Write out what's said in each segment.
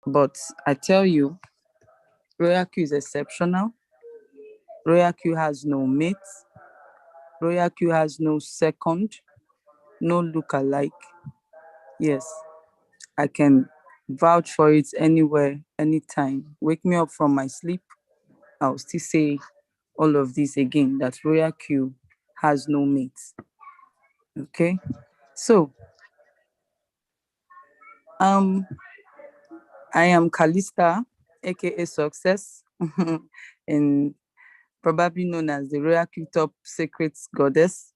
But I tell you, Royal Q is exceptional. Royal Q has no mate. Royal Q has no second, no look-alike. Yes, I can vouch for it anywhere, anytime. Wake me up from my sleep, I'll still say all of this again, that Royal Q has no mate. Okay. So um I am Calista, aka Success, and probably known as the Royal Q Top Secret Goddess.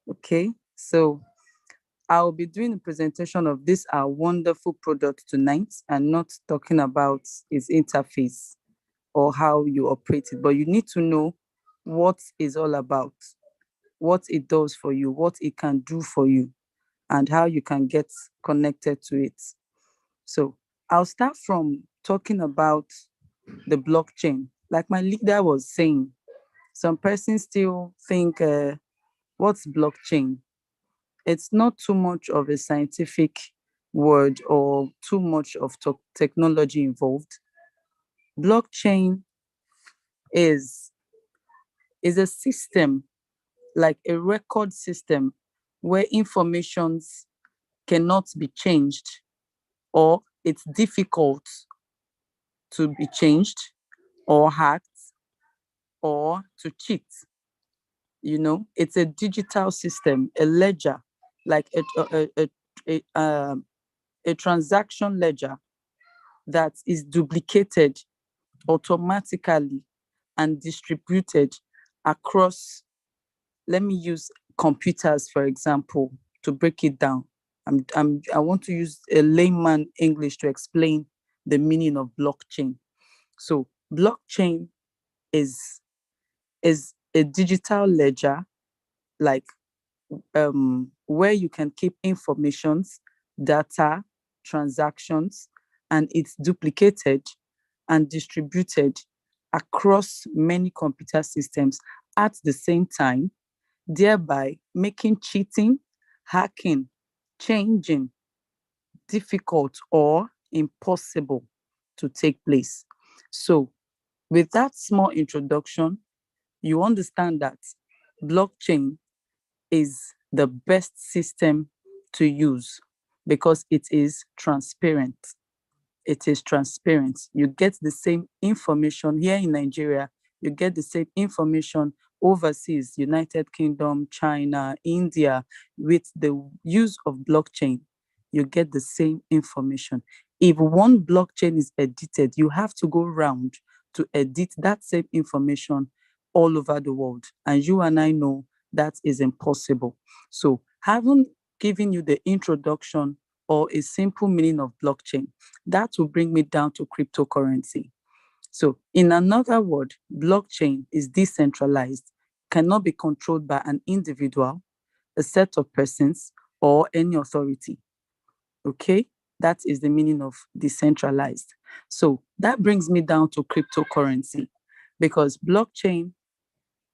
Okay. So I'll be doing a presentation of this our wonderful product tonight, and not talking about its interface or how you operate it, but you need to know what it's all about, what it does for you, what it can do for you, and how you can get connected to it. So I'll start from talking about the blockchain. Like my leader was saying, some persons still think, what's blockchain? It's not too much of a scientific word or too much of technology involved. Blockchain is a system, like a record system, where informations cannot be changed, or it's difficult to be changed or hacked or to cheat. It's a digital system, a ledger, like a transaction ledger that is duplicated automatically and distributed across. Let me use computers, for example, to break it down. I want to use a layman English to explain the meaning of blockchain. So blockchain is a digital ledger, like, where you can keep informations, data, transactions, and it's duplicated and distributed across many computer systems at the same time, thereby making cheating, hacking, changing difficult or impossible to take place. So, with that small introduction, you understand that blockchain is the best system to use because it is transparent. It is transparent. You get the same information here in Nigeria, you get the same information overseas, United Kingdom, China, India. With the use of blockchain, you get the same information. If one blockchain is edited, you have to go round to edit that same information all over the world. And you and I know that is impossible. So, having given you the introduction or a simple meaning of blockchain, that will bring me down to cryptocurrency. So, in another word, blockchain is decentralized, cannot be controlled by an individual, a set of persons, or any authority. Okay? That is the meaning of decentralized. So, that brings me down to cryptocurrency, because blockchain,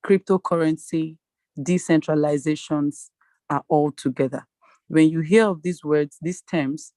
cryptocurrency, decentralizations are all together. When you hear of these words, these terms,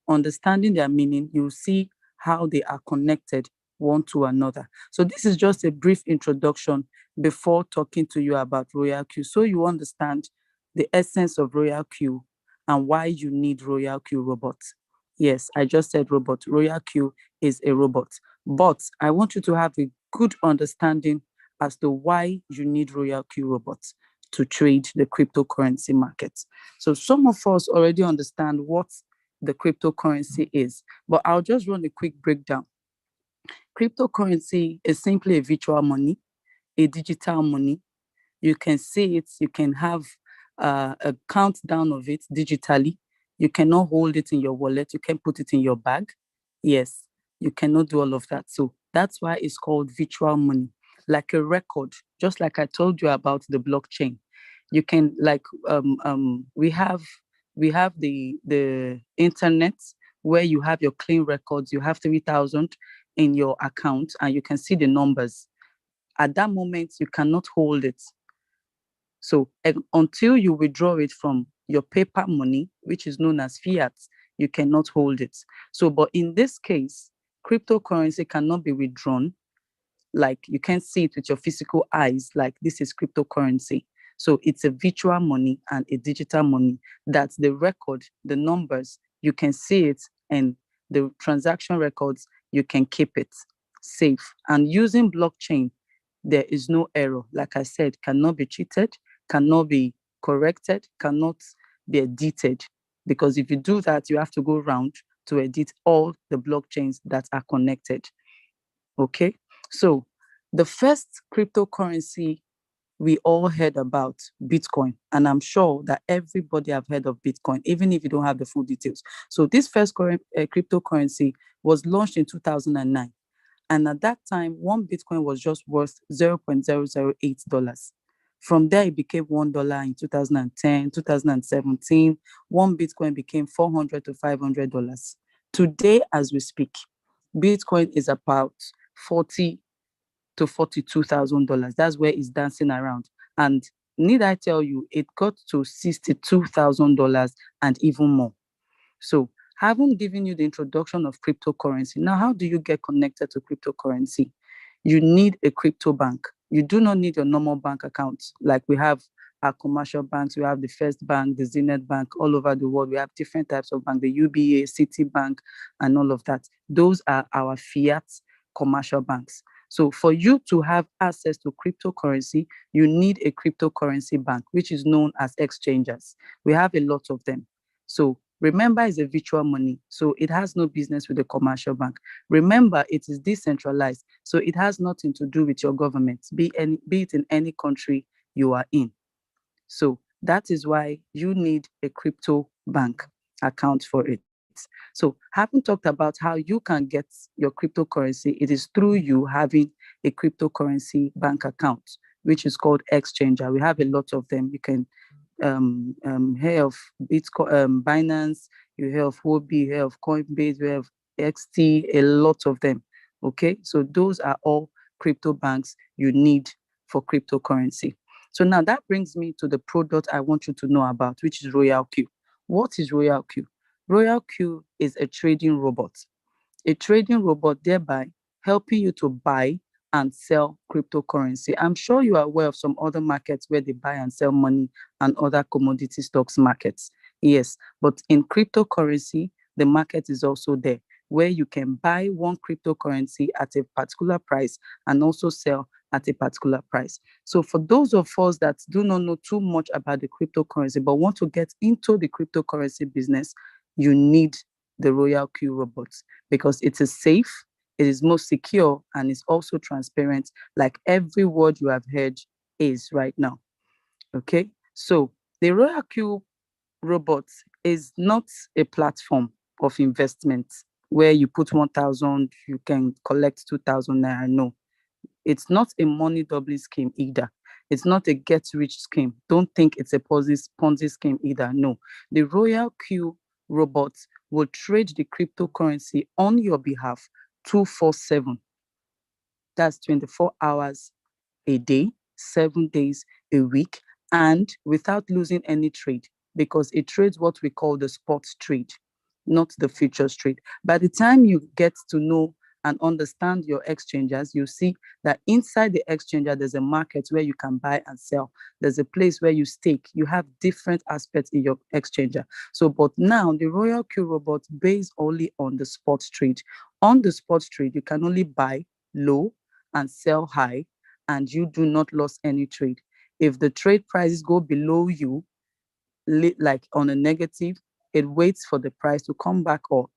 understanding their meaning, you see how they are connected one to another. So this is just a brief introduction before talking to you about Royal Q, so you understand the essence of Royal Q and why you need Royal Q robots. Yes, I just said robot. Royal Q is a robot. But I want you to have a good understanding as to why you need Royal Q robots to trade the cryptocurrency market. So some of us already understand what the cryptocurrency is, but I'll just run a quick breakdown. Cryptocurrency is simply a virtual money, a digital money. You can see it, you can have a countdown of it digitally. You cannot hold it in your wallet, you can put it in your bag. Yes, you cannot do all of that. So that's why it's called virtual money, like a record, just like I told you about the blockchain. You can, like, we have the internet, where you have your clean records. You have 3,000 in your account and you can see the numbers. At that moment, you cannot hold it. So until you withdraw it from your paper money, which is known as fiat, you cannot hold it. So, but in this case, cryptocurrency cannot be withdrawn. Like you can't see it with your physical eyes, like this is cryptocurrency. So it's a virtual money and a digital money. That's the record, the numbers, you can see it, and the transaction records, you can keep it safe. And using blockchain, there is no error. Like I said, cannot be cheated, cannot be corrected, cannot be edited. Because if you do that, you have to go around to edit all the blockchains that are connected. Okay, so the first cryptocurrency we all heard about, Bitcoin, and I'm sure that everybody have heard of Bitcoin, even if you don't have the full details. So this first cryptocurrency was launched in 2009, and at that time, one Bitcoin was just worth $0.008. From there, it became $1 in 2010, 2017. One Bitcoin became $400 to $500. Today, as we speak, Bitcoin is about 40 to $42,000. That's where it's dancing around. And need I tell you, it got to $62,000 and even more. So, having given you the introduction of cryptocurrency, now how do you get connected to cryptocurrency? You need a crypto bank. You do not need your normal bank account. Like we have our commercial banks, we have the First Bank, the Zenith Bank, all over the world. We have different types of bank, the UBA, Citibank, and all of that. Those are our fiat commercial banks. So for you to have access to cryptocurrency, you need a cryptocurrency bank, which is known as exchangers. We have a lot of them. So remember, it's a virtual money, so it has no business with the commercial bank. Remember, it is decentralized, so it has nothing to do with your government, be it in any country you are in. So that is why you need a crypto bank account for it. So having talked about how you can get your cryptocurrency, it is through you having a cryptocurrency bank account, which is called Exchanger. We have a lot of them. You can hear of Bitcoin, Binance, you hear of Huobi, you hear of Coinbase, you have XT, a lot of them. Okay, so those are all crypto banks you need for cryptocurrency. So now that brings me to the product I want you to know about, which is Royal Q. What is Royal Q? Royal Q is a trading robot. A trading robot, thereby helping you to buy and sell cryptocurrency. I'm sure you are aware of some other markets where they buy and sell money and other commodity stocks markets. Yes, but in cryptocurrency, the market is also there where you can buy one cryptocurrency at a particular price and also sell at a particular price. So for those of us that do not know too much about the cryptocurrency but want to get into the cryptocurrency business, you need the Royal Q robots because it is safe, it is most secure, and it's also transparent, like every word you have heard is right now. Okay, so the Royal Q robot is not a platform of investment where you put 1,000, you can collect 2,000 naira. No, it's not a money doubling scheme either. It's not a get rich scheme. Don't think it's a Ponzi scheme either. No, the Royal Q robot will trade the cryptocurrency on your behalf 247. That's 24 hours a day, 7 days a week, and without losing any trade, because it trades what we call the spot trade, not the futures trade. By the time you get to know and understand your exchangers, you see that inside the exchanger, there's a market where you can buy and sell. There's a place where you stake. You have different aspects in your exchanger. So, but now the Royal Q robot based only on the spot trade. On the spot trade, you can only buy low and sell high, and you do not lose any trade. If the trade prices go below you, like on a negative, it waits for the price to come back up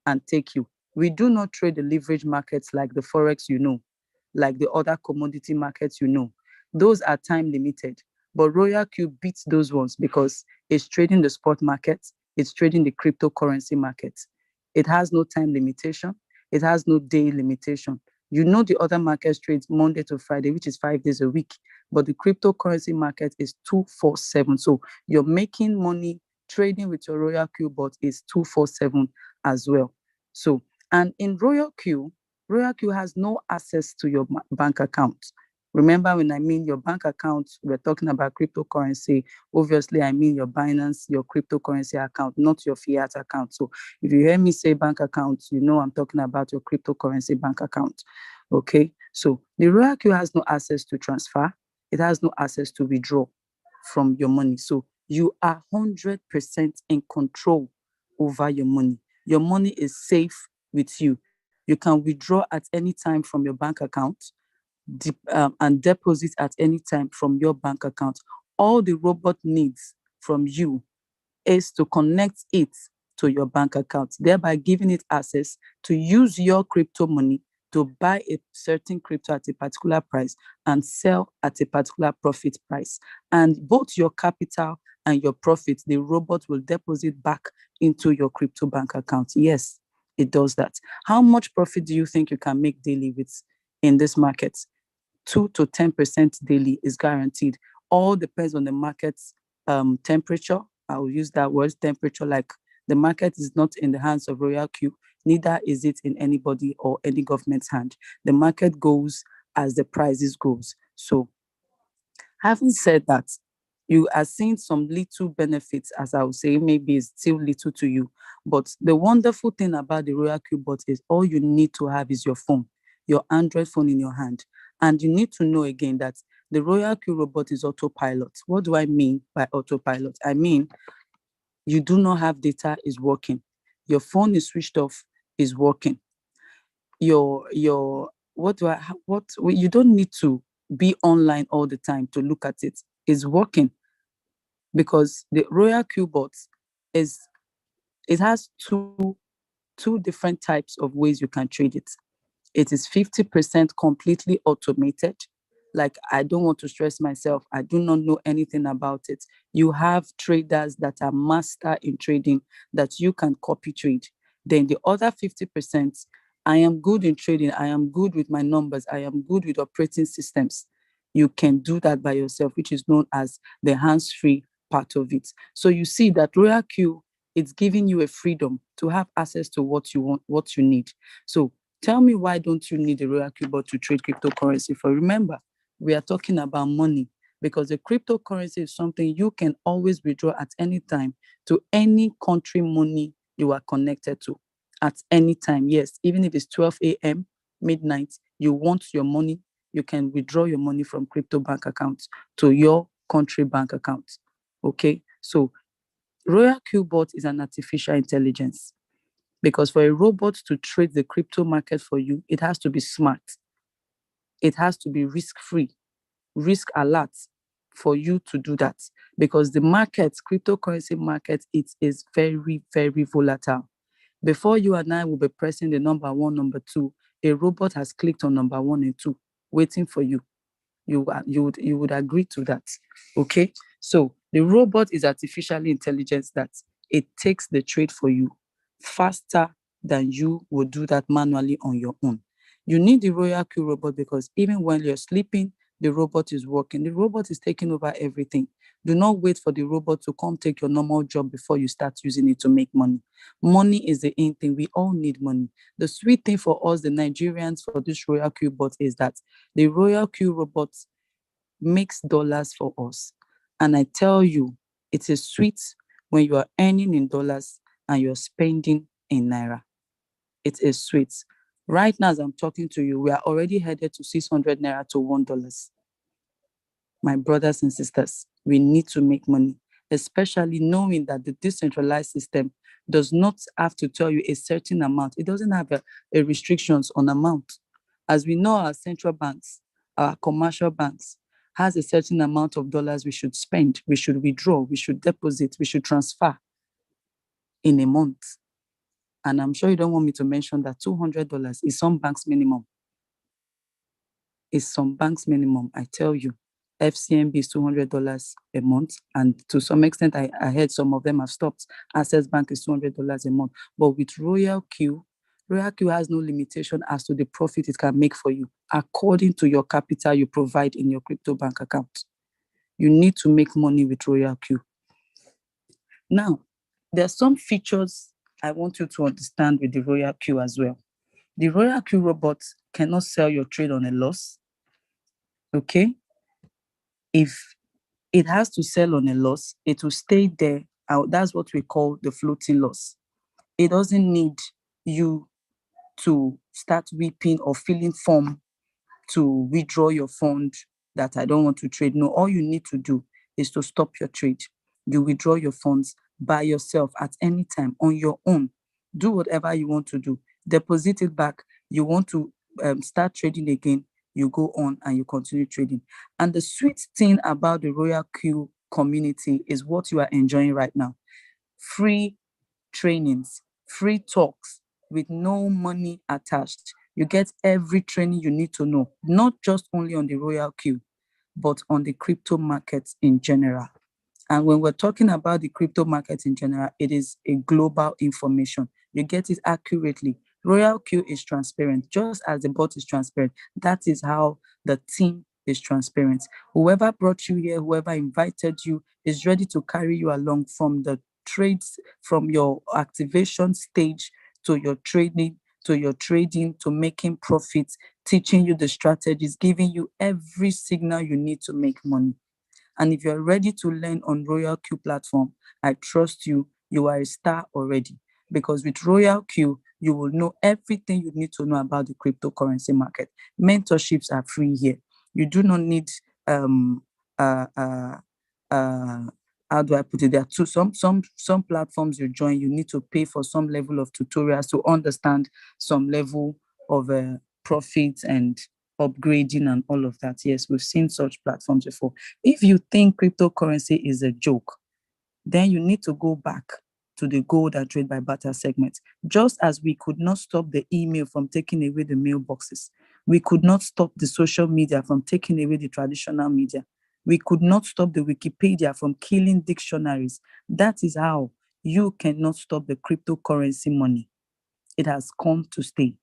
and take you. We do not trade the leverage markets like the Forex, like the other commodity markets, Those are time limited. But Royal Q beats those ones because it's trading the spot market, it's trading the cryptocurrency market. It has no time limitation, it has no day limitation. The other markets trades Monday to Friday, which is 5 days a week, but the cryptocurrency market is 247. So you're making money trading with your Royal Q bot is 247 as well. So, and in Royal Q has no access to your bank account. Remember, when I mean your bank account, we're talking about cryptocurrency. Obviously, I mean your Binance, your cryptocurrency account, not your fiat account. So if you hear me say bank account, you know I'm talking about your cryptocurrency bank account. Okay. So the Royal Q has no access to transfer. It has no access to withdraw from your money. So you are 100% in control over your money. Your money is safe with you. You can withdraw at any time from your bank account and deposit at any time from your bank account. All the robot needs from you is to connect it to your bank account, thereby giving it access to use your crypto money to buy a certain crypto at a particular price and sell at a particular profit price. And both your capital and your profit, the robot will deposit back into your crypto bank account. Yes, it does that. How much profit do you think you can make daily with in this market? 2 to 10% daily is guaranteed. All depends on the market's temperature. I will use that word, temperature, like the market is not in the hands of Royal Q, neither is it in anybody or any government's hand. The market goes as the prices goes. So having said that, you are seeing some little benefits, as I would say, maybe it's still little to you. But the wonderful thing about the Royal Q bot is all you need to have is your phone, your Android phone in your hand. And you need to know again that the Royal Q robot is autopilot. What do I mean by autopilot? I mean, you do not have data, is working. Your phone is switched off, is working. Your what you don't need to be online all the time to look at it. Is working because the Royal Q bot is it has two different types of ways you can trade it. It is 50% completely automated. Like, I don't want to stress myself. I do not know anything about it. You have traders that are master in trading that you can copy trade. Then the other 50%, I am good in trading. I am good with my numbers. I am good with operating systems. You can do that by yourself, which is known as the hands-free part of it. So you see that Royal Q, it's giving you a freedom to have access to what you want, what you need. So tell me, why don't you need a Royal Q bot to trade cryptocurrency for? Remember, we are talking about money, because the cryptocurrency is something you can always withdraw at any time to any country money you are connected to at any time. Yes, even if it's 12 a.m., midnight, you want your money, you can withdraw your money from crypto bank accounts to your country bank account. Okay, so Royal Q bot is an artificial intelligence, because for a robot to trade the crypto market for you, it has to be smart. It has to be risk-free, risk alert for you to do that. Because the market, cryptocurrency market, it is very, very volatile. Before you and I will be pressing the number one, number two, a robot has clicked on number one and two, waiting for you. You would agree to that. Okay. So the robot is artificially intelligent that it takes the trade for you faster than you would do that manually on your own. You need the Royal Q robot because even when you're sleeping, the robot is working. The robot is taking over everything. Do not wait for the robot to come take your normal job before you start using it to make money. Money is the in thing. We all need money. The sweet thing for us, the Nigerians, for this Royal Q bot is that the Royal Q robot makes dollars for us. And I tell you, it is sweet when you are earning in dollars and you're spending in Naira. It is sweet. Right now, as I'm talking to you, we are already headed to 600 Naira to $1. My brothers and sisters, we need to make money, especially knowing that the decentralized system does not have to tell you a certain amount. It doesn't have a restrictions on amount. As we know, our central banks, our commercial banks, has a certain amount of dollars we should spend, we should withdraw, we should deposit, we should transfer in a month. And I'm sure you don't want me to mention that $200 is some banks' minimum. Is some banks' minimum, I tell you. FCMB is $200 a month, and to some extent, I heard some of them have stopped. Access Bank is $200 a month. But with Royal Q has no limitation as to the profit it can make for you, according to your capital you provide in your crypto bank account. You need to make money with Royal Q. Now, there are some features I want you to understand with the Royal Q as well. The Royal Q robot cannot sell your trade on a loss. Okay? If it has to sell on a loss, it will stay there. That's what we call the floating loss. It doesn't need you to start weeping or filling form to withdraw your fund that I don't want to trade. No, all you need to do is to stop your trade. You withdraw your funds by yourself at any time on your own. Do whatever you want to do. Deposit it back. You want to start trading again, you go on and you continue trading. And the sweet thing about the Royal Q community is what you are enjoying right now. Free trainings, free talks with no money attached. You get every training you need to know, not just only on the Royal Q, but on the crypto markets in general. And when we're talking about the crypto market in general, it is a global information. You get it accurately. Royal Q is transparent, just as the bot is transparent. That is how the team is transparent. Whoever brought you here, whoever invited you, is ready to carry you along from the trades, from your activation stage to your trading, to making profits, teaching you the strategies, giving you every signal you need to make money. And if you're ready to learn on Royal Q platform, I trust you, you are a star already. Because with Royal Q, you will know everything you need to know about the cryptocurrency market. Mentorships are free here. You do not need uh, uh, how do I put it? There are some platforms you join, you need to pay for some level of tutorials to understand some level of profits and upgrading and all of that. Yes, we've seen such platforms before. If you think cryptocurrency is a joke, then you need to go back to the gold and trade by barter segment. Just as we could not stop the email from taking away the mailboxes, we could not stop the social media from taking away the traditional media. We could not stop the Wikipedia from killing dictionaries. That is how you cannot stop the cryptocurrency money. It has come to stay.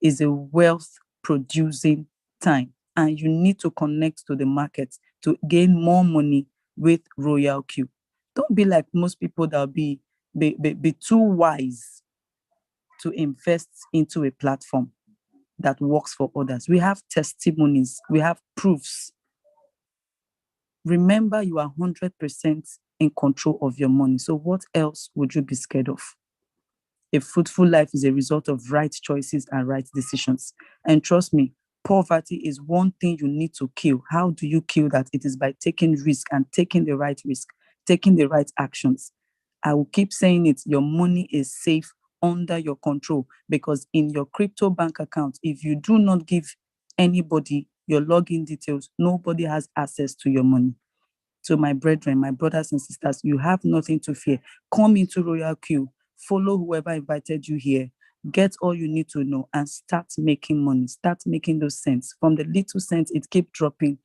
It's a wealth producing time, and you need to connect to the market to gain more money with Royal Q. Don't be like most people that will be too wise to invest into a platform that works for others. We have testimonies, we have proofs. Remember, you are 100% in control of your money. So what else would you be scared of? A fruitful life is a result of right choices and right decisions. And trust me, poverty is one thing you need to kill. How do you kill that? It is by taking risk and taking the right risk, taking the right actions. I will keep saying it, your money is safe under your control, because in your crypto bank account, if you do not give anybody your login details, nobody has access to your money. So my brethren, my brothers and sisters, you have nothing to fear. Come into Royal Q, follow whoever invited you here, get all you need to know and start making money, start making those cents. From the little cents, it keeps dropping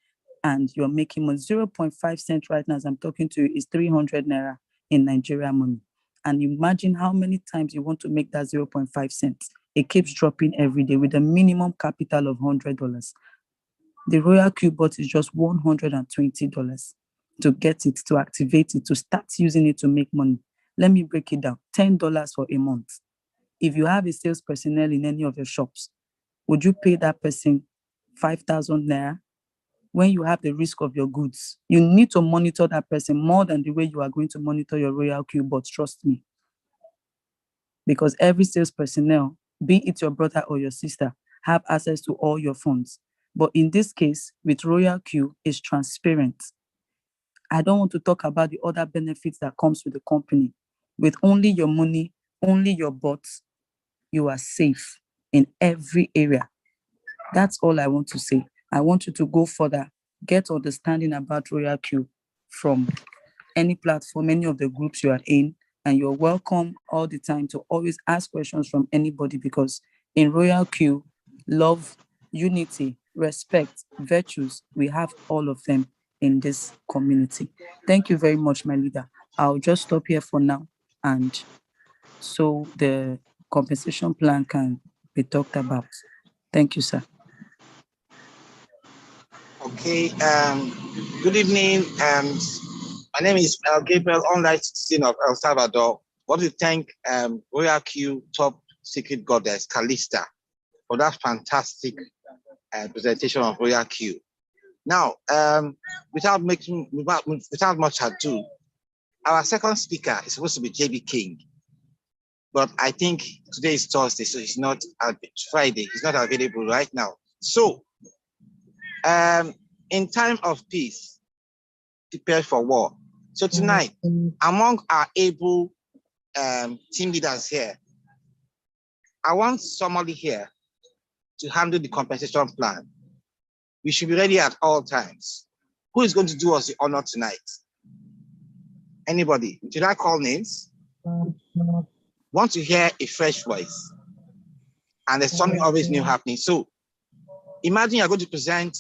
and you're making money. 0.5 cents right now as I'm talking to you is 300 Naira in Nigeria money. And imagine how many times you want to make that 0.5 cents. It keeps dropping every day with a minimum capital of $100. The Royal Q bot is just $120 to get it, to activate it, to start using it to make money. Let me break it down. $10 for a month. If you have a sales personnel in any of your shops, would you pay that person 5,000 Naira? When you have the risk of your goods, you need to monitor that person more than the way you are going to monitor your Royal Q bot, trust me. Because every sales personnel, be it your brother or your sister, have access to all your funds. But in this case, with Royal Q, it's transparent. I don't want to talk about the other benefits that comes with the company. With only your money, only your bots, you are safe in every area. That's all I want to say. I want you to go further, get understanding about Royal Q from any platform, any of the groups you are in, and you're welcome all the time to always ask questions from anybody, because in Royal Q, love, unity, respect, virtues, we have all of them in this community. Thank you very much, my leader. I'll just stop here for now, and so the compensation plan can be talked about. Thank you, sir. Okay. Good evening. My name is Gabriel, online citizen of El Salvador. I want to thank Royal Q top secret goddess Calista for that fantastic presentation of Royal Q. Now, without much ado, our second speaker is supposed to be JB King, but I think today is Thursday, so he's not Friday. He's not available right now. So, in time of peace, prepare for war. So tonight, among our able team leaders here, I want somebody here to handle the compensation plan. We should be ready at all times. Who is going to do us the honor tonight? Anybody? Should I call names? Want to hear a fresh voice? And there's something always new happening. So imagine you're going to present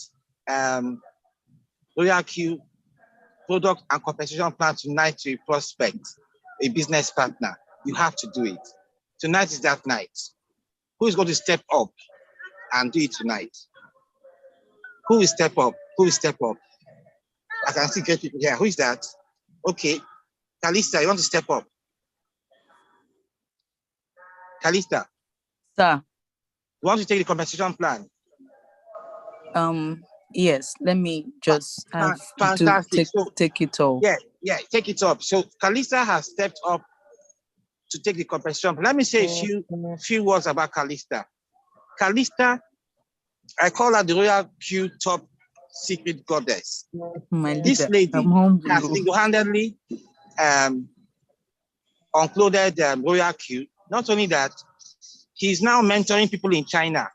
Royal Q product and compensation plan tonight to a prospect, a business partner. You have to do it. Tonight is that night. Who is going to step up and do it tonight? Who will step up? Who will step up? I can see great people here. Who is that? Okay. Kalista, you want to step up? Kalista. Sir. You want to take the compensation plan? Yes, let me just have fantastic. To take it all. Yeah, take it up. So Kalista has stepped up to take the compensation plan. Let me say a few words about Kalista. Kalista, I call her the Royal Q top secret goddess. This lady has single-handedly unclothed Royal Q. Not only that, she's now mentoring people in China,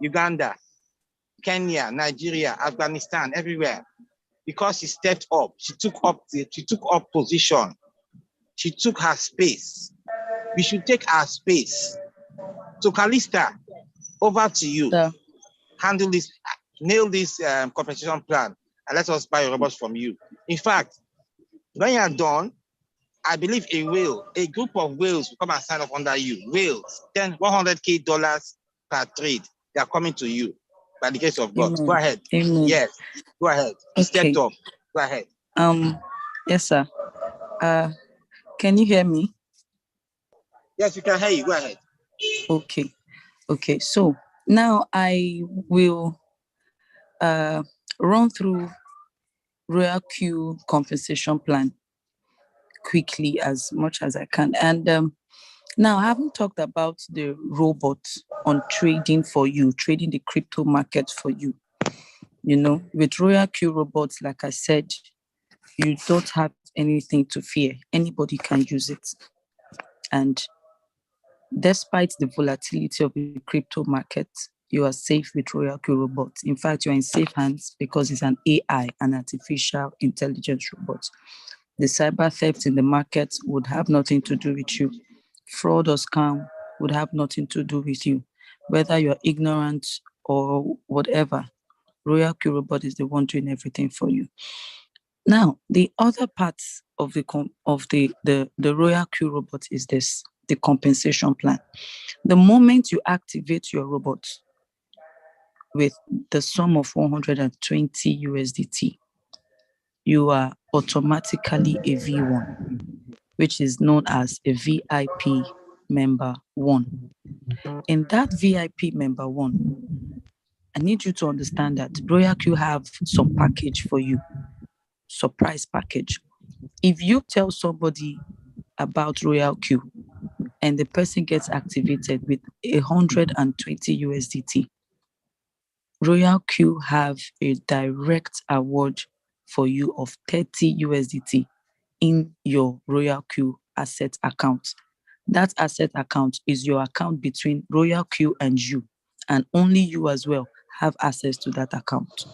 Uganda, Kenya, Nigeria, Afghanistan, everywhere, because she stepped up. She took up position. She took her space. We should take our space. So Kalista, over to you. Sir. Handle this, nail this compensation plan, and let us buy a robot from you. In fact, when you are done, I believe a group of whales will come and sign up under you. Whales, $100K per trade. They are coming to you by the grace of God. Amen. Go ahead. Amen. Yes, go ahead. Okay. Stepped up. Go ahead. Yes, sir. Can you hear me? Yes, we can hear you. Go ahead. Okay. So now I will run through Royal Q compensation plan quickly as much as I can. And now I haven't talked about the robot on trading for you, trading the crypto market for you. You know, with Royal Q robots, like I said, you don't have anything to fear. Anybody can use it. And despite the volatility of the crypto market, you are safe with Royal Q robots. In fact, you're in safe hands because it's an AI, an artificial intelligence robot. The cyber theft in the market would have nothing to do with you. Fraud or scam would have nothing to do with you. Whether you're ignorant or whatever, Royal Q robot is the one doing everything for you. Now, the other parts of the Royal Q robot is this, the compensation plan. The moment you activate your robot with the sum of 120 USDT, you are automatically a V1, which is known as a VIP member 1. In that VIP member 1, I need you to understand that Royal Q have some package for you, surprise package. If you tell somebody about Royal Q and the person gets activated with 120 USDT, Royal Q have a direct award for you of 30 USDT in your Royal Q asset account. That asset account is your account between Royal Q and you, and only you as well have access to that account.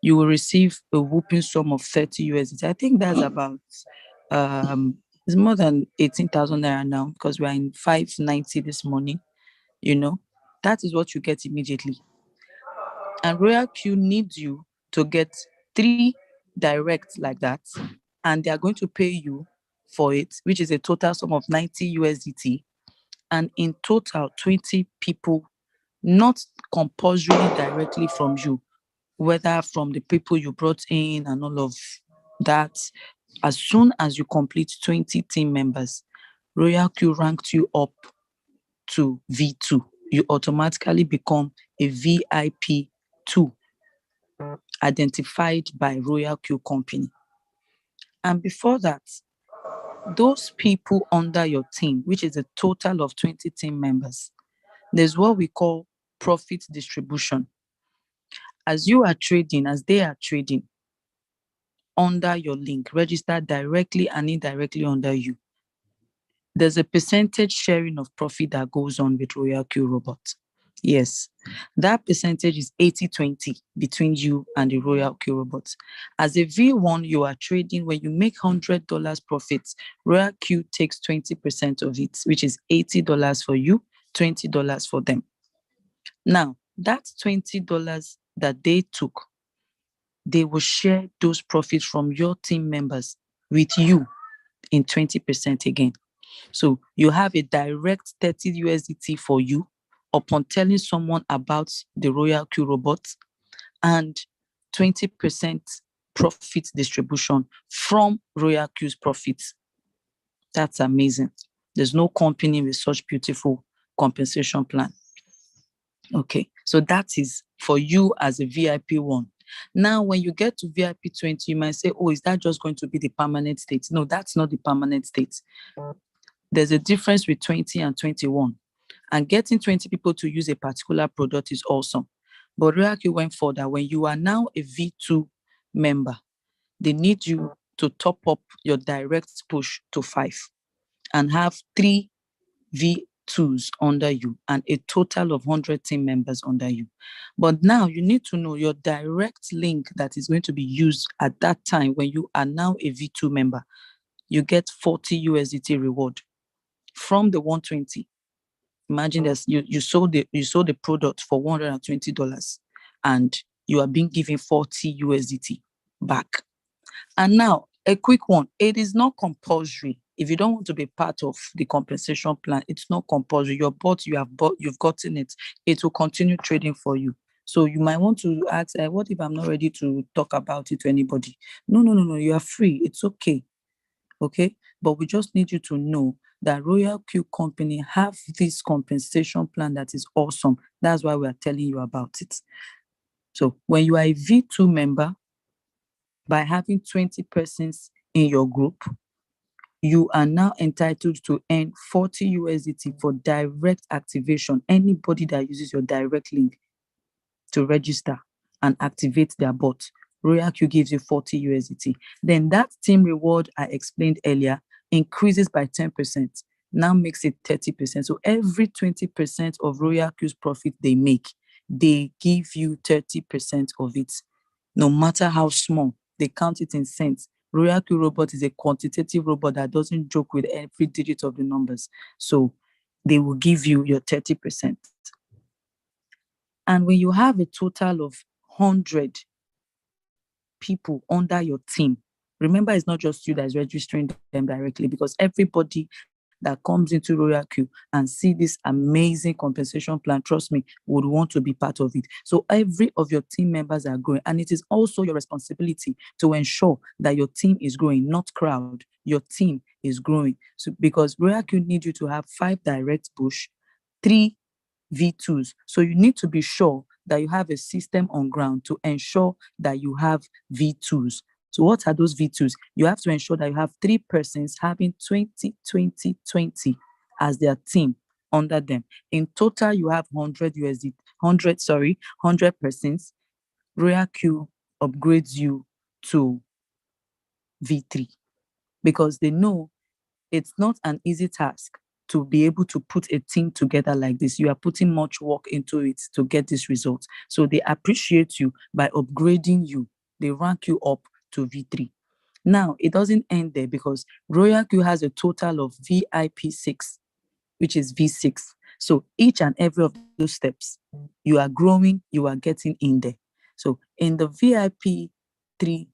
You will receive a whooping sum of 30 USDT. I think that's about it's more than 18,000 naira now, because we're in 590 this morning. You know, that is what you get immediately. And Royal Q needs you to get 3 direct like that, and they are going to pay you for it, which is a total sum of 90 USDT. And in total, 20 people, not compulsorily directly from you, whether from the people you brought in and all of that. As soon as you complete 20 team members, Royal Q ranked you up to V2. You automatically become a VIP 2. identified by Royal Q Company. And before that, those people under your team, which is a total of 20 team members, there's what we call profit distribution. As you are trading, as they are trading under your link, registered directly and indirectly under you, there's a percentage sharing of profit that goes on with Royal Q Robot. Yes, that percentage is 80-20 between you and the Royal Q Robot. As a V1, you are trading, when you make $100 profits, Royal Q takes 20% of it, which is $80 for you, $20 for them. Now, that $20 that they took, they will share those profits from your team members with you in 20% again. So you have a direct 30 USDT for you upon telling someone about the Royal Q Robot, and 20% profit distribution from Royal Q's profits. That's amazing. There's no company with such beautiful compensation plan. Okay, so that is for you as a VIP 1. Now, when you get to VIP 20, you might say, oh, is that just going to be the permanent state? No, that's not the permanent state. There's a difference with 20 and 21. And getting 20 people to use a particular product is awesome. But Royal Q went further. When you are now a V2 member, they need you to top up your direct push to 5 and have 3 V2s under you and a total of 100 team members under you. But now you need to know your direct link that is going to be used at that time when you are now a V2 member. You get 40 USDT reward from the 120. Imagine this, you sold the product for $120 and you are being given 40 USDT back. And now a quick one, it is not compulsory. If you don't want to be part of the compensation plan, it's not compulsory. You've gotten it. It will continue trading for you. So you might want to ask, what if I'm not ready to talk about it to anybody? No, you are free. It's okay. Okay, but we just need you to know that Royal Q Company have this compensation plan that is awesome. That's why we are telling you about it. So when you are a V2 member, by having 20 persons in your group, you are now entitled to earn 40 USDT for direct activation. Anybody that uses your direct link to register and activate their bot, Royal Q gives you 40 USDT. Then that team reward I explained earlier increases by 10%, now makes it 30%. So every 20% of Royal Q's profit they make, they give you 30% of it, no matter how small. They count it in cents. Royal Q Robot is a quantitative robot that doesn't joke with every digit of the numbers. So they will give you your 30%. And when you have a total of 100 people under your team, remember, it's not just you that is registering them directly, because everybody that comes into Royal Q and see this amazing compensation plan, trust me, would want to be part of it. So every of your team members are growing, and it is also your responsibility to ensure that your team is growing, not crowd. Your team is growing. So because Royal Q needs you to have 5 direct push, 3 V2s. So you need to be sure that you have a system on ground to ensure that you have V2s. So what are those V2s? You have to ensure that you have 3 persons having 20, 20, 20 as their team under them. In total, you have 100 persons. Royal Q upgrades you to V3 because they know it's not an easy task to be able to put a team together like this. You are putting much work into it to get this result. So they appreciate you by upgrading you. They rank you up to V3. Now, it doesn't end there because Royal Q has a total of VIP 6, which is V6. So each and every of those steps, you are growing, you are getting in there. So in the VIP 3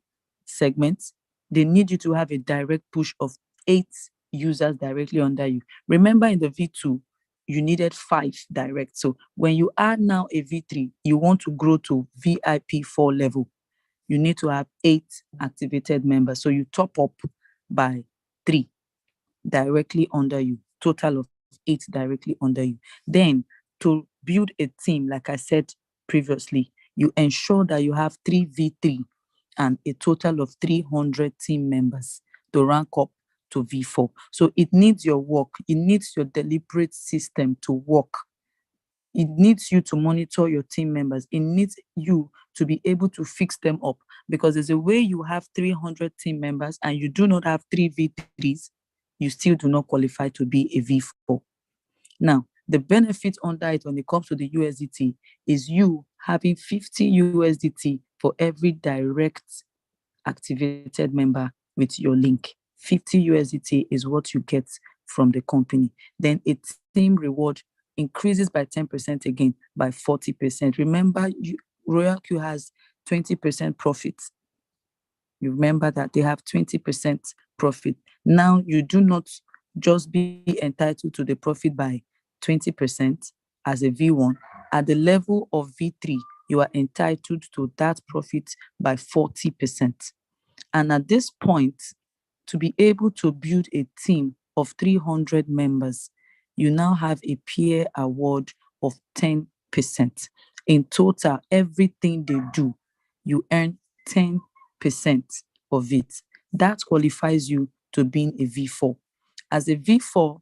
segments, they need you to have a direct push of 8 users directly under you. Remember, in the V2, you needed 5 direct. So when you are now a V3, you want to grow to VIP 4 level, you need to have 8 activated members. So you top up by 3 directly under you, total of 8 directly under you. Then to build a team, like I said previously, you ensure that you have 3v3 and a total of 300 team members to rank up to V4. So it needs your work. It needs your deliberate system to work. It needs you to monitor your team members. It needs you to be able to fix them up, because there's a way you have 300 team members and you do not have 3v3s, you still do not qualify to be a V4. Now, the benefit under it when it comes to the USDT is you having 50 USDT for every direct activated member with your link. 50 USDT is what you get from the company. Then a team reward increases by 10% again, by 40%. Remember, RoyalQ has 20% profit. You remember that they have 20% profit. Now, you do not just be entitled to the profit by 20% as a V1. At the level of V3, you are entitled to that profit by 40%. And at this point, to be able to build a team of 300 members, you now have a peer award of 10%. In total, everything they do, you earn 10% of it. That qualifies you to being a V4. As a V4,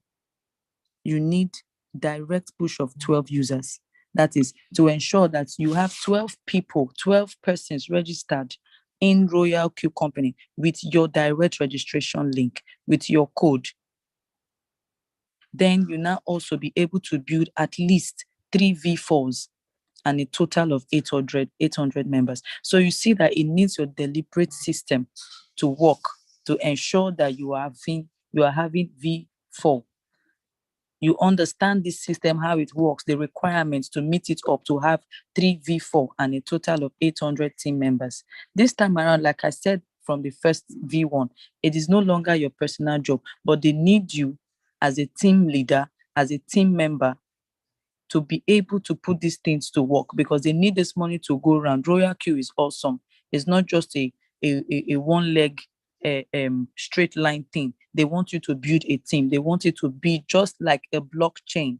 you need direct push of 12 users. That is to ensure that you have 12 people, 12 persons registered in RoyalQ company with your direct registration link, with your code. Then you now also be able to build at least 3 V4s and a total of 800 members. So you see that it needs your deliberate system to work to ensure that you are having V4. You understand this system, how it works, the requirements to meet it up to have 3 V4 and a total of 800 team members. This time around, like I said from the first V1, it is no longer your personal job, but they need you as a team leader, as a team member, to be able to put these things to work, because they need this money to go around. RoyalQ is awesome. It's not just a one leg straight line thing. They want you to build a team. They want it to be just like a blockchain.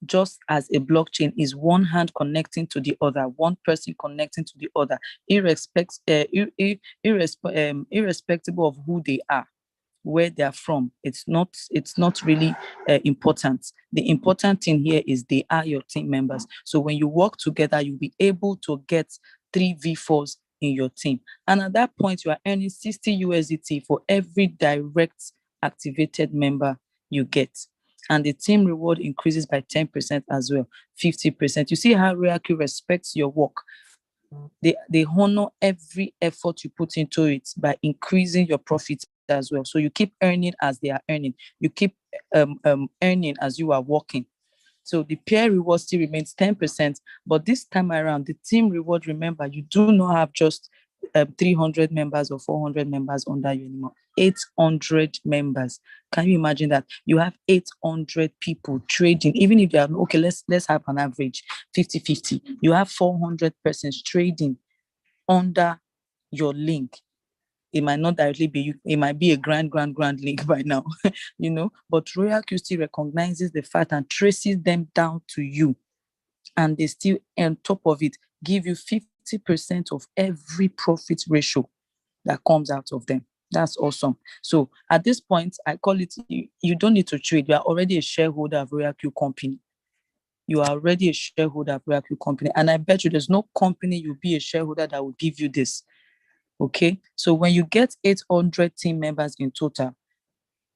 Just as a blockchain is one hand connecting to the other, one person connecting to the other, irrespective of who they are, where they are from. It's not really important. The important thing here is they are your team members. So when you work together, you'll be able to get 3 V4s in your team. And at that point, you are earning 60 USDT for every direct activated member you get. And the team reward increases by 10% as well, 50%. You see how RoyalQ respects your work. They honor every effort you put into it by increasing your profit as well. So you keep earning as they are earning. You keep earning as you are working. So the peer reward still remains 10%, but this time around, the team reward, remember, you do not have just 300 members or 400 members under you anymore. 800 members. Can you imagine that? You have 800 people trading, even if they are, okay, let's have an average 50-50. You have 400 persons trading under your link. It might not directly be you, it might be a grand link by now, but RoyalQ still recognizes the fact and traces them down to you. And they still, on top of it, give you 50% of every profit ratio that comes out of them. That's awesome. So at this point, I call it, you don't need to trade. You are already a shareholder of RoyalQ company. You are already a shareholder of RoyalQ company. And I bet you there's no company you'll be a shareholder that will give you this. Okay, so when you get 800 team members in total,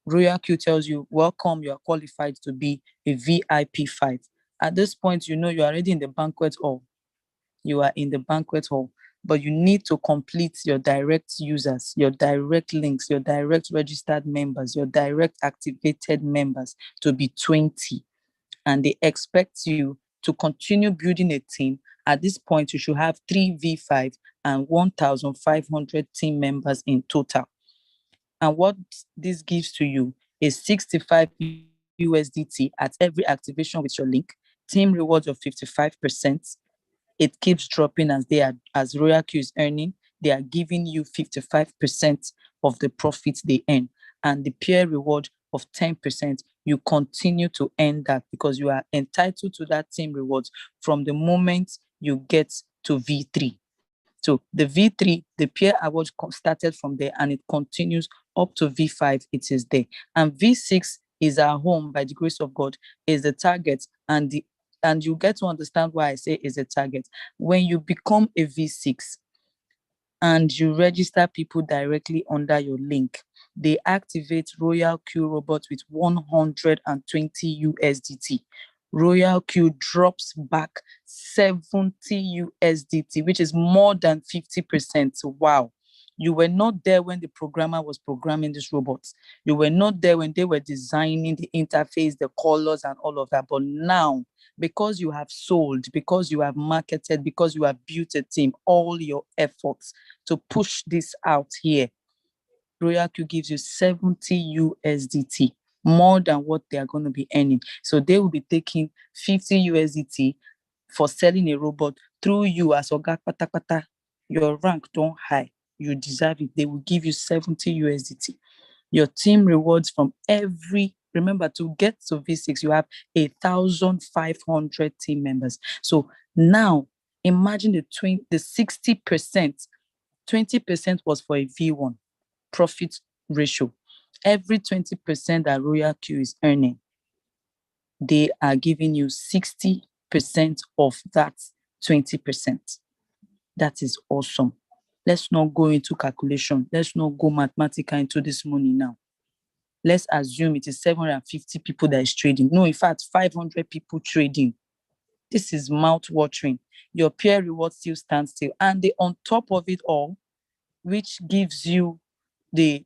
RoyalQ tells you, welcome, you are qualified to be a VIP 5. At this point, you are already in the banquet hall. You are in the banquet hall, but you need to complete your direct users, your direct links, your direct registered members, your direct activated members to be 20. And they expect you to continue building a team. At this point, you should have 3 V5 and 1,500 team members in total. And what this gives to you is 65 USDT at every activation with your link, team rewards of 55%. It keeps dropping as RoyalQ is earning. They are giving you 55% of the profits they earn. And the peer reward of 10%, you continue to earn that because you are entitled to that team rewards from the moment you get to V3. So the V3, the peer award started from there and it continues up to V5, it is there. And V6 is our home, by the grace of God, is the target. And you get to understand why I say is a target. When you become a V6 and you register people directly under your link, they activate Royal Q Robot with 120 USDT. Royal Q drops back 70 USDT, which is more than 50%. Wow. You were not there when the programmer was programming these robots. You were not there when they were designing the interface, the colors, and all of that. But now, because you have sold, because you have marketed, because you have built a team, all your efforts to push this out here, Royal Q gives you 70 USDT, more than what they are going to be earning. So they will be taking 50 USDT for selling a robot through you as Oga Patapata. Your rank don't high. You deserve it. They will give you 70 USDT. Your team rewards from remember, to get to V6, you have 1,500 team members. So now imagine the 60%, 20% was for a V1 profit ratio. Every 20% that Royal Q is earning, they are giving you 60% of that 20%. That is awesome. Let's not go into calculation. Let's not go mathematical into this money now. Let's assume it is 750 people that is trading. No, in fact, 500 people trading. This is mouth-watering. Your peer reward still stands still. And on top of it all, which gives you the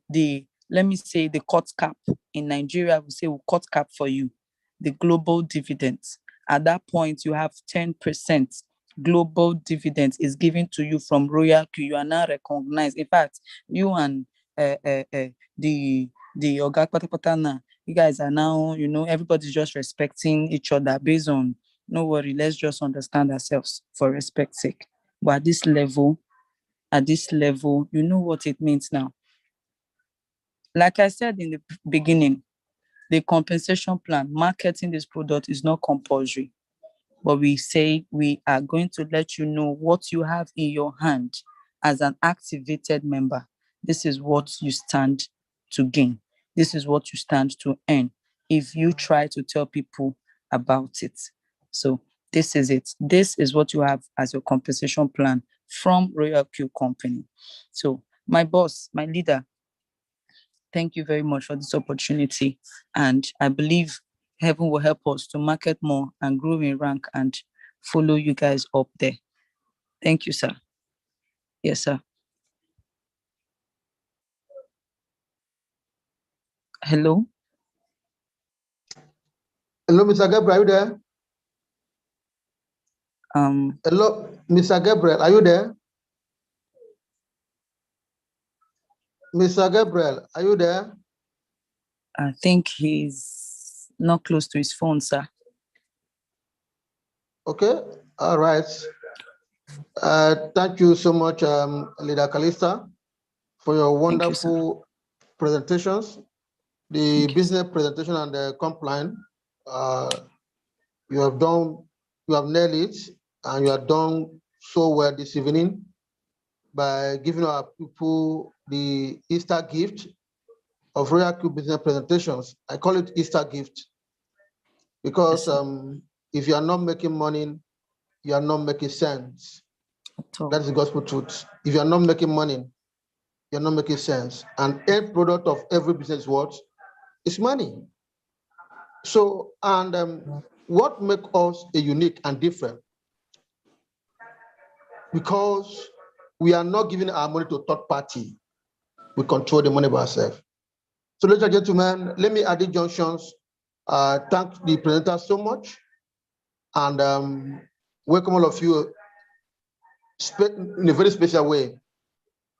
let me say the cut cap. In Nigeria, we say we'll cut cap for you. The global dividends. At that point, you have 10% global dividends is given to you from Royal Q. You are now recognized. In fact, you and the Oga Patapata, you guys are now, everybody's just respecting each other based on, no worry, let's just understand ourselves for respect's sake. But at this level, you know what it means now. Like I said in the beginning, the compensation plan, marketing this product is not compulsory. But we say we are going to let you know what you have in your hand as an activated member. This is what you stand to gain. This is what you stand to earn if you try to tell people about it. So this is it. This is what you have as your compensation plan from Royal Q Company. So my boss, my leader, thank you very much for this opportunity. And I believe heaven will help us to market more and grow in rank and follow you guys up there. Thank you, sir. Yes, sir. Hello? Hello, Mr. Gabriel, are you there? Hello, Mr. Gabriel, are you there? Mr. Gabriel, are you there? I think he's not close to his phone, sir. Okay, all right. Thank you so much, Leader Calista, for your wonderful presentations, the business presentation and the compliance. You have nailed it, and you have done so well this evening by giving our people the Easter gift of Royal Q business presentations. I call it Easter gift because if you are not making money, you are not making sense. That's the gospel truth. If you are not making money, you're not making sense. And end product of every business world is money. So, and what makes us a unique and different? Because we are not giving our money to a third party. We control the money by ourselves. So, ladies and gentlemen, let me at these junctions thank the presenter so much and welcome all of you in a very special way.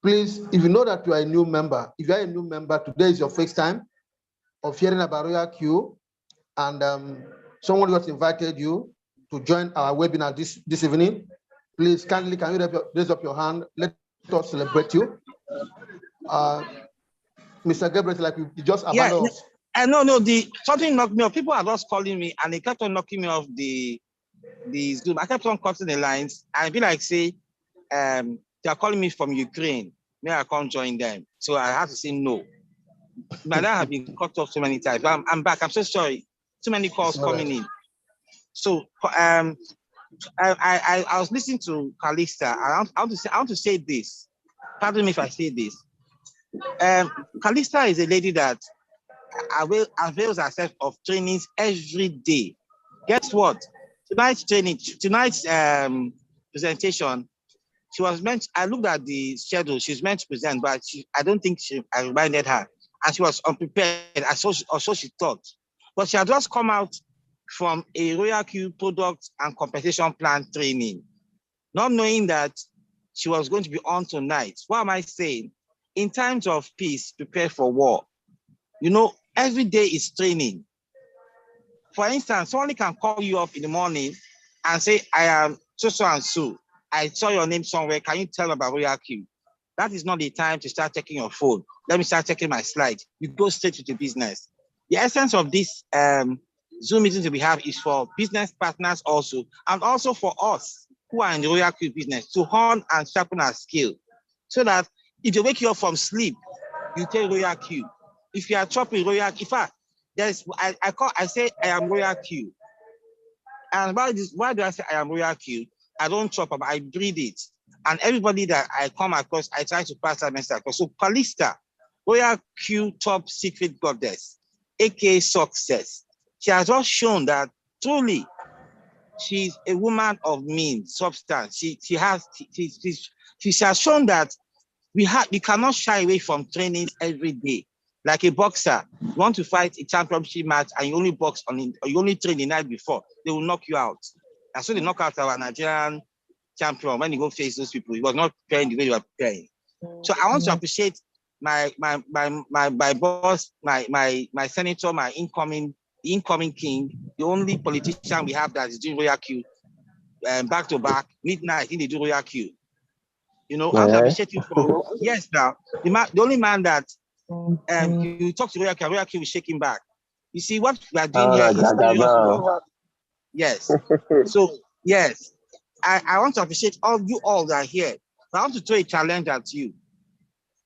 Please, if you know that you are a new member, if you are a new member, today is your first time of hearing about Royal Q, and someone just invited you to join our webinar this evening. Please, kindly, can you raise up your hand? Let us celebrate you. Mr. Gabriel, like you just abandoned us. No, something knocked me off. People are just calling me, and they kept on knocking me off the the Zoom. I kept on cutting the lines. I be like, say, they are calling me from Ukraine. May I come join them? So I had to say no. But that have been cut off so many times. But I'm back. I'm so sorry. Too many calls coming in. So I was listening to Calista. I want to say this. Pardon me if I say this. Calista is a lady that avails herself of trainings every day. Guess what? Tonight's presentation, she was meant. I looked at the schedule. She's meant to present, but I don't think I reminded her, and she was unprepared. So she thought. But she had just come out from a Royal Q product and compensation plan training, not knowing that she was going to be on tonight. What am I saying? In times of peace, prepare for war. You know, every day is training. For instance, somebody can call you up in the morning and say, I am so and so. I saw your name somewhere. Can you tell about Royal Q? That is not the time to start checking your phone. Let me start checking my slides. You go straight to the business. The essence of this Zoom meetings that we have is for business partners also, and also for us who are in the Royal Q business to hone and sharpen our skill, so that if you wake you up from sleep, you tell Royal Q. If you are chopping Royal, in fact, I say I am Royal Q. And why do I say I am Royal Q? I don't chop up, I breathe it. And everybody that I come across, I try to pass that message across. So Calista, Royal Q top secret goddess, aka success. She has just shown that truly she's a woman of means, substance. She has shown that we cannot shy away from trainings every day. Like a boxer, you want to fight a championship match and you only box or you only train the night before, they will knock you out. And so they knock out our Nigerian champion when you go face those people. He was not preparing the way you are preparing. So I want to appreciate my boss, my senator, my incoming king, the only politician we have that is doing Royal Q back to back, midnight in the Royal Q. You know, I want to appreciate you for yes now. The only man that you talk to Royal Q will shake him back. You see what we are doing here is serious work. Yes. So yes, I want to appreciate all that are here. But I want to throw a challenge at you.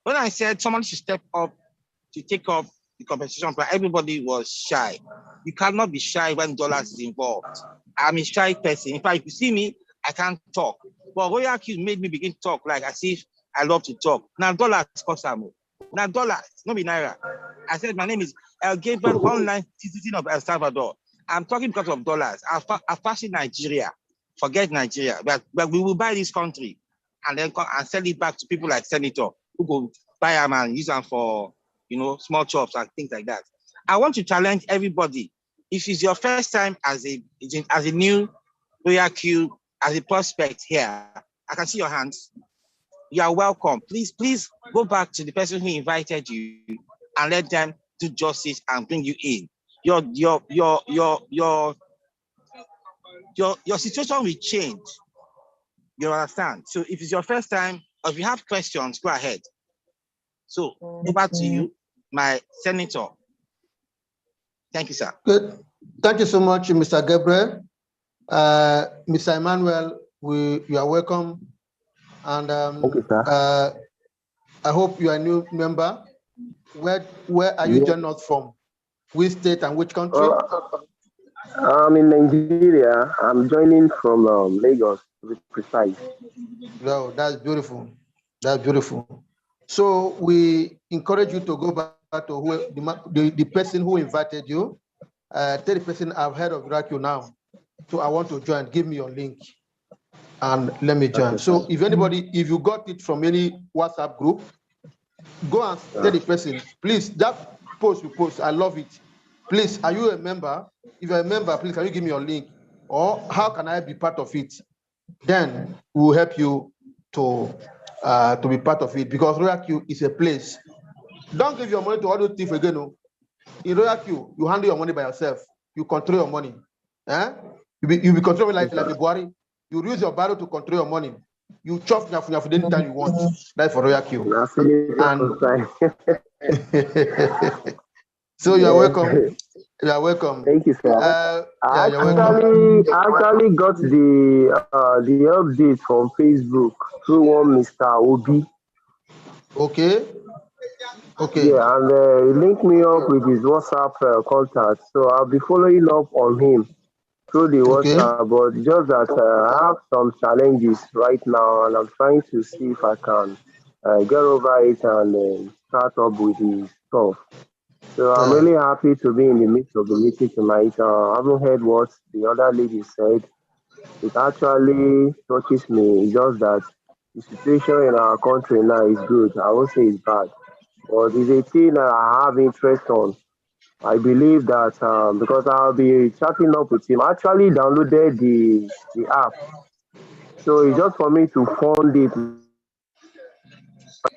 When I said someone should step up to take up the compensation plan, everybody was shy. You cannot be shy when dollars is involved. I'm a shy person. In fact, if you see me, I can't talk. But Royal Q made me begin to talk like as if I love to talk. Now dollars cost more. Now dollars, not be naira. I said my name is El Gabriel, online citizen of El Salvador. I'm talking because of dollars. I've passed in Nigeria. Forget Nigeria. But we will buy this country and then and sell it back to people like Senator who go buy them and use them for, you know, small chops and things like that. I want to challenge everybody. If it's your first time as a new Royal Q, as a prospect here, I can see your hands. You are welcome. Please go back to the person who invited you and let them do justice and bring you in. Your situation will change. You understand? So if it's your first time, or if you have questions, go ahead. So over to you, my senator. Thank you, sir. Good. Thank you so much, Mr. Gabriel. Mr. Emmanuel, you are welcome. And I hope you are a new member. Where are you joining us from? Which state and which country? I'm in Nigeria. I'm joining from Lagos, to be precise. Wow, that's beautiful. That's beautiful. So we encourage you to go back to the person who invited you. Tell the person I've heard of Royal Q now. So I want to join. Give me your link and let me join. So if you got it from any WhatsApp group, go and tell the person, please, that post you post, I love it. Please, are you a member? If you're a member, please, can you give me your link? Or how can I be part of it? Then we'll help you to be part of it, because Royal Q is a place. Don't give your money to other things again. No. In Royal Q, you handle your money by yourself. You control your money. You be controlling like a body. You use your barrel to control your money. You chop anytime you want. That's for Royal Q. And so you're welcome. You are welcome. Thank you, sir. Yeah, I you're welcome. actually got the update from Facebook through one Mr. Obi. Okay. Okay. Yeah, and he linked me up with his WhatsApp contact. So I'll be following up on him through the Okay. WhatsApp. But just that I have some challenges right now, and I'm trying to see if I can get over it and start up with the stuff. So I'm Yeah. really happy to be in the midst of the meeting tonight. I haven't heard what the other lady said. It actually touches me. It's just that the situation in our country now is good. I won't say it's bad, but it's a thing that I have interest on. I believe that because I'll be chatting up with him. I actually downloaded the app, so it's just for me to fund it.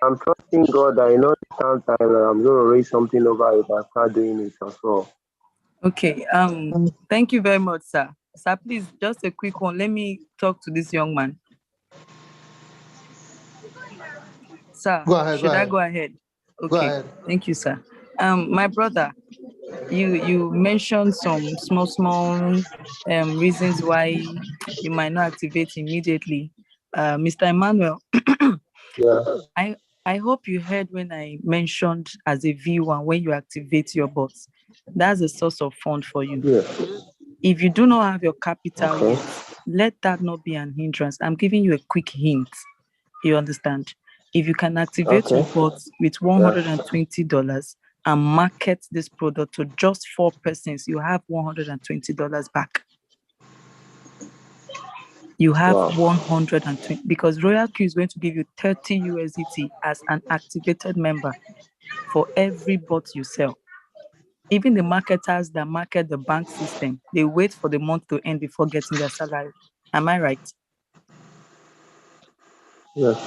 I'm trusting God that in all this time I'm going to raise something over it and start doing it as well. Okay. Thank you very much, sir. Sir, please, just a quick one. Let me talk to this young man. Sir, Go ahead. should I go ahead? Okay. Go ahead. Thank you, sir. My brother, you mentioned some small reasons why you might not activate immediately. Mr. Emmanuel, Yeah. I hope you heard when I mentioned as a V1 when you activate your bots. That's a source of fund for you. Yeah. If you do not have your capital Okay. yet, let that not be an hindrance. I'm giving you a quick hint. You understand? If you can activate your bots with $120 and market this product to just 4 persons, you have $120 back. You have 120 because Royal Q is going to give you 30 USDT as an activated member for every bot you sell. Even the marketers that market the bank system, they wait for the month to end before getting their salary. Am I right? Yes.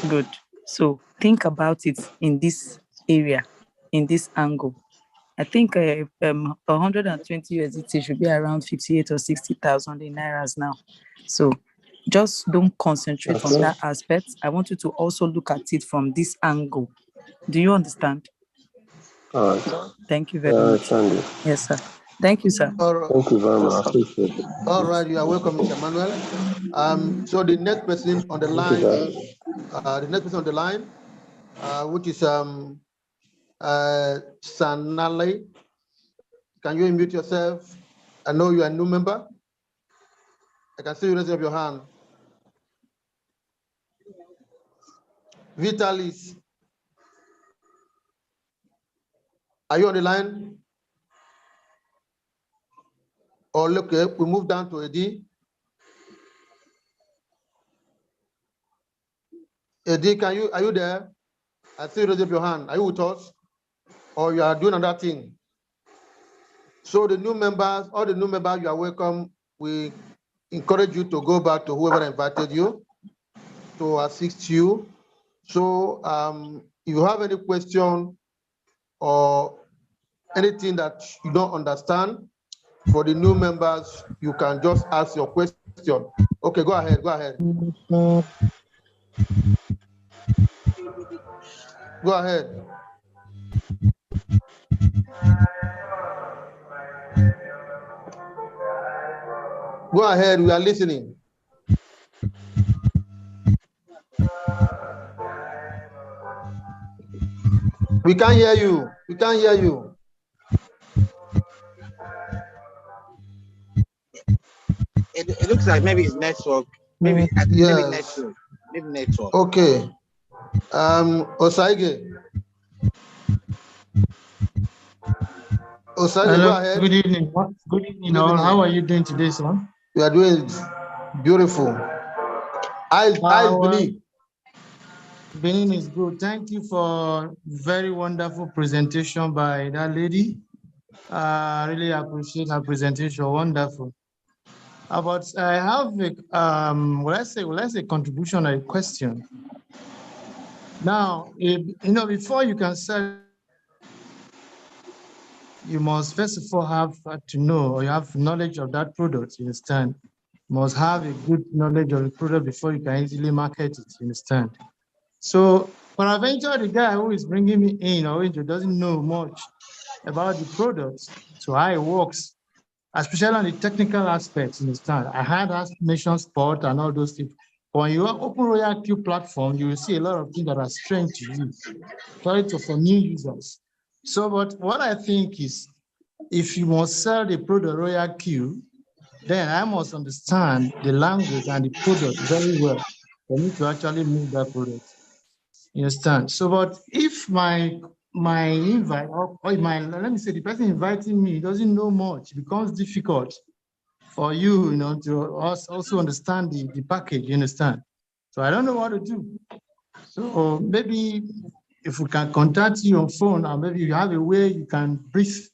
Good. So think about it in this area, in this angle. I think 120 USDT should be around 58 or 60,000 in Nairas now. So just don't concentrate on that aspect. I want you to also look at it from this angle. Do you understand? All right. Thank you very much. Yes, sir. Thank you, sir. Thank you very much. I appreciate it. All right, you are welcome, Mr. Manuel. So the next person on the line, which is Sanale. Can you unmute yourself? I know you are a new member. I can see you raising up your hand. Vitalis, are you on the line? Or look, we move down to Eddie. Eddie, are you there? I see you raise up your hand. Are you with us? Or you are doing another thing? So the new members, all the new members, you are welcome. We encourage you to go back to whoever invited you to assist you. So if you have any question or anything that you don't understand, for the new members, you can just ask your question. Okay, go ahead. Go ahead. Go ahead, we are listening. We can't hear you. We can't hear you. It looks like maybe it's network. Maybe network. Maybe network. Okay. Osaige. Osaige, hello, go ahead. Good evening. Good evening, all. How are you doing today, sir? We are doing beautiful. Benin. Benin is good. Thank you for very wonderful presentation by that lady. I really appreciate her presentation. Wonderful. But I have a will I say contribution or a question. Now, before you can sell, you must first of all have to know, or you have knowledge of that product. You understand? You must have a good knowledge of the product before you can easily market it. You understand? So, peradventure, the guy who is bringing me in or who doesn't know much, about the product, so how it works, especially on the technical aspects, you understand. I had asked Nation Sport and all those things. When you open Royal Q platform, you will see a lot of things that are strange to you, for new users. So, but what I think is, if you must sell the product Royal Q, then I must understand the language and the product very well for me to actually move that product. You understand? So, but if my invite or my, let me say, the person inviting me doesn't know much, it becomes difficult for you, to also understand the package, you understand? So I don't know what to do. So maybe if we can contact you on phone, or maybe you have a way you can brief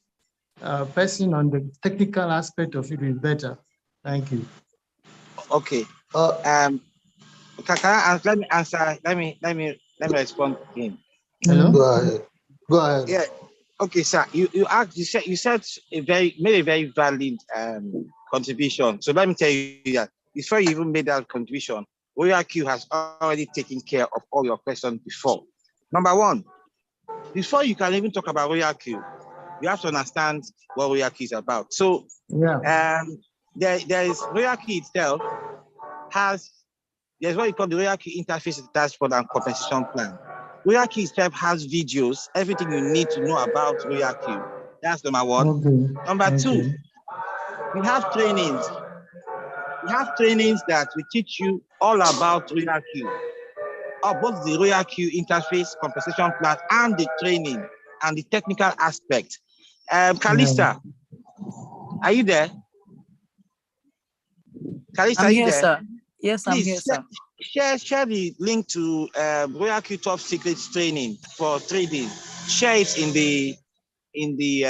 a person on the technical aspect of it is better. Thank you. Okay. Uh, Let me answer. Let me respond to him. Hello? Go ahead. Go ahead. Yeah. Okay, sir. You said made a very valid contribution. So let me tell you that before you even made that contribution, Royal Q has already taken care of all your questions before. Number one, before you can even talk about Royal Q, you have to understand what Royal Q is about. So Yeah. there is Royal Q itself there's what you call the Royal Q interface dashboard and compensation plan. Royal Q itself has videos, everything you need to know about Royal Q. That's number one. Okay. Number two, we have trainings. We have trainings that we teach you all about Royal Q, both the Royal Q interface, compensation plan, and the training and the technical aspect. Kalista, are you there? Kalista, I'm are you here, there? sir. Yes, I'm here, Please sir. share the link to Royal Q Top Secrets training for trading. Share it in the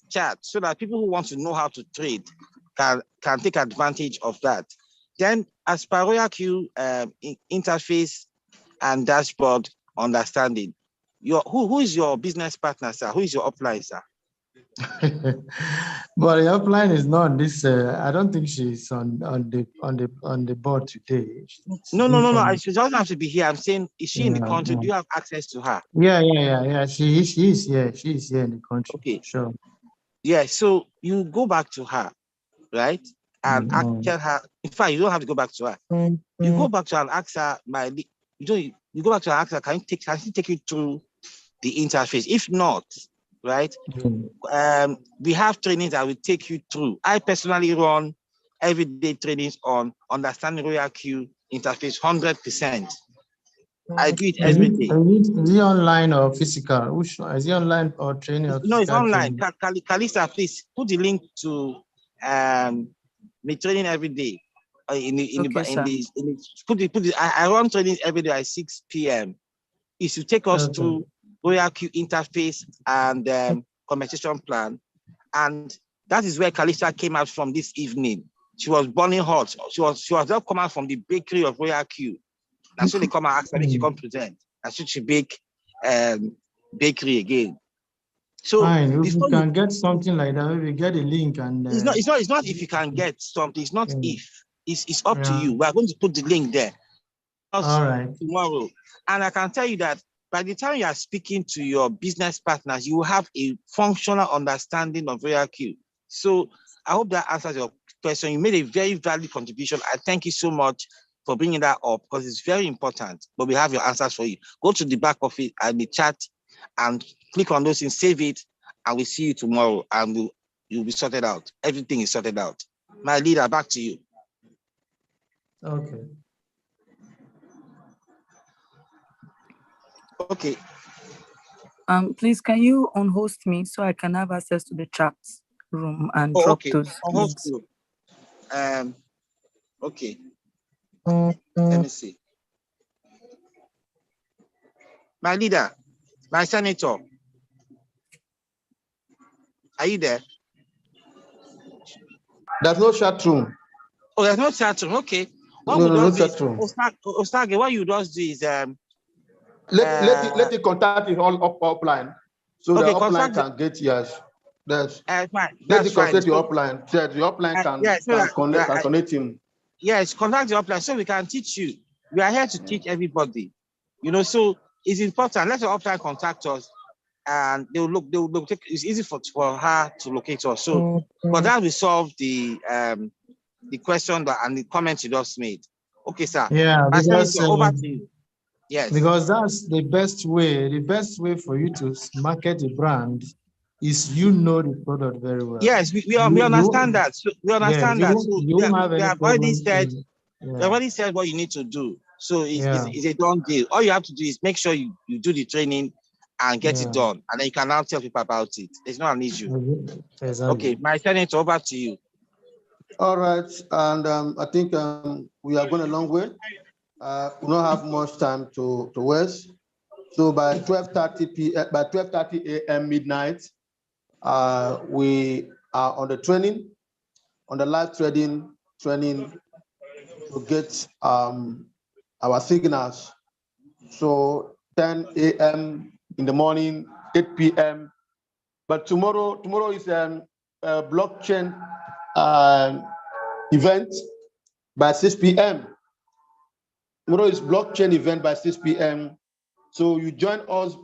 chat so that people who want to know how to trade can take advantage of that. Then, as per Royal Q interface and dashboard understanding, who is your business partner, sir? Who is your upline, sir? But the upline is not on this. I don't think she's on the board today. No. She doesn't have to be here. I'm saying, is she in the country? Do you have access to her? Yeah. She is here. She is here in the country. Okay. Sure. Yeah. So you go back to her, right? And tell her. In fact, you don't have to go back to her. You go back to her and ask her. You go back to her and ask her. Can she take you through the interface? If not, right? We have trainings that will take you through. I personally run everyday trainings on understanding Royal Q interface 100%. I do it every day. Is it online or physical? Is it online or training? No, it's online. Kalista, please put the link to me training every day. I run trainings every day at 6 p.m. Is to take us through Royal Q interface and compensation plan, and that is where Kalista came out from this evening. She was burning hot. She was just coming out from the bakery of Royal Q. That's when they come and ask her if she come present. And she bake bakery again. So fine. If you can get something like that, maybe get a link and it's not if you can get something, it's not if. It's up to you. We are going to put the link there. All right. Tomorrow. And I can tell you that by the time you are speaking to your business partners, you will have a functional understanding of Royal Q. So I hope that answers your question. You made a very valid contribution. I thank you so much for bringing that up because it's very important. But we have your answers for you. Go to the back of it and the chat and click on those things, save it, and we'll see you tomorrow and you'll be sorted out. Everything is sorted out. My leader, back to you. Okay. Okay. Please, can you unhost me so I can have access to the chat room and drop those links? Okay. Let me see. My leader, my senator, are you there? There's no chat room. Oh, there's no chat room. Okay. No chat room. Ostage, what you just do is let it contact it all upline, so the upline can get yours. That's fine. Let it contact the upline. So the upline can connect him. Yes, contact the upline so we can teach you. We are here to teach everybody. So it's important. Let the upline contact us and they will look, it's easy for her to locate us. So, but that will solve the question and the comments you just made. Okay, sir. Yeah, My because senator, over to you. Yes. Because that's the best way. The best way for you to market a brand is the product very well. Yes, we understand that. So we understand that. So you won't have we any have already problem. said we already said what you need to do. So it's a done deal. All you have to do is make sure you do the training and get it done, and then you can now tell people about it. It's not an issue. Exactly. Okay, my senator, over to you. All right, and I think we are going a long way. We don't have much time to waste. So by 12:30 p.m., by 12:30 a.m. midnight, we are on the training, on the live training to get our signals. So 10 a.m. in the morning, 8 p.m. But tomorrow is a blockchain event by 6 p.m. Tomorrow is blockchain event by 6 p.m. So you join us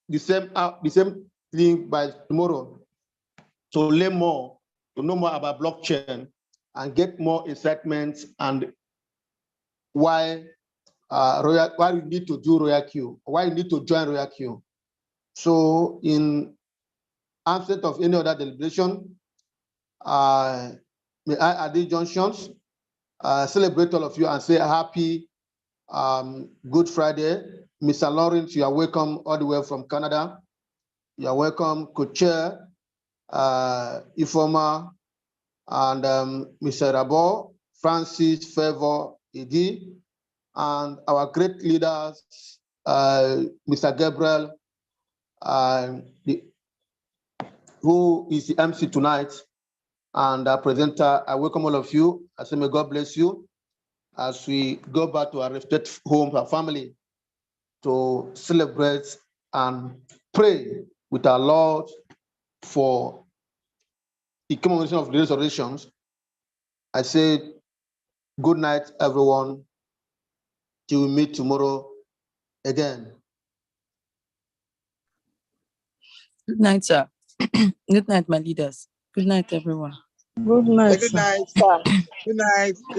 the same thing by tomorrow to learn more, to know more about blockchain and get more excitement and why we need to do RoyalQ, why you need to join RoyalQ. So in absence of any other deliberation, may I at these junctions celebrate all of you and say happy Good Friday. Mr. Lawrence, you are welcome all the way from Canada. You are welcome, co-chair, Ifoma, and Mr. Rabo, Francis, Favor, Edi, and our great leaders, Mr. Gabriel, who is the MC tonight, and our presenter. I welcome all of you. I say may God bless you as we go back to our respective homes, our family, to celebrate and pray with our Lord for the commemoration of the resurrections. I say good night, everyone, till we meet tomorrow again. Good night, sir. Good night, my leaders. Good night, everyone. Good night, Good sir. night. Good night.